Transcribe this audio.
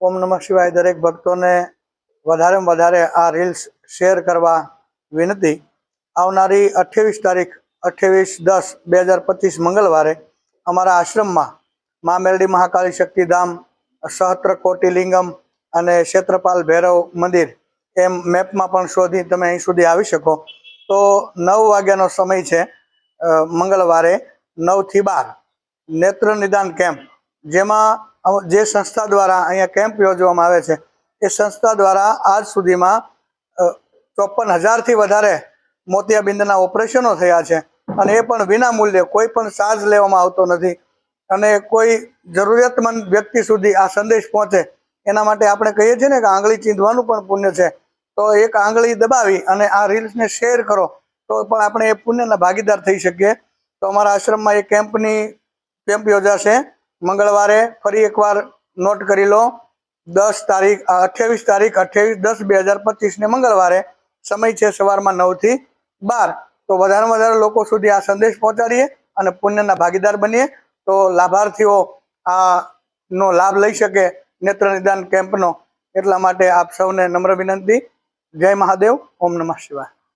ओम नमः शिवाय दरेक भक्तों ने वधारे में वधारे आ रील्स शेर करवा विनती। आवनारी 28 तारीख 28/10/2025 मंगलवारे अमरा आश्रम में माँ मेलडी महाकाली शक्तिधाम सहस्त्र कोटि लिंगम अने क्षेत्रपाल भैरव मंदिर एम मैप में पण शोधी तमे अहीं सुधी आवी शको। तो 9 वाग्यानो समय छे मंगलवारे 9 થી 12 नेत्र निदान केम्प जेमा जे संस्था द्वारा अहीं केम्प योजवामां आवे छे ए संस्था द्वारा आज सुधीमां 54,000 थी वधारे मोतियाबिंदना ऑपरेशनों थया छे अने ए पण विना मूल्ये कोई पण चार्ज लेवामां आवतो नथी अने कोई जरूरियातमंद व्यक्ति सुधी आ संदेश पहोंचे एना माटे आपणे कहीए छीए ने के आंगળી चींधवानुं पण पुण्य छे। तो एक आंगળી दबावी अने आ रील्स ने शेर करो तो पण आपणे ए पुण्यना भागीदार थई शकीए। तो अमारा आश्रममां एक केम्प योजाशे मंगलवारे। फरी एकवार नोट करी लो 28 तारीख 28/10/2025 ने मंगलवारे समय छे सवारमां 9 થી 12। तो वधारे वधारे लोको सुधी आ संदेश पहोंचाडीए अने पुण्यना भागीदार बनीए तो लाभार्थीओ आ नो लाभ लई शके नेत्र निदान केम्पनो। એટલા માટે આપ સૌને નમ્ર વિનંતી। જય મહાદેવ। ઓમ નમઃ શિવાય।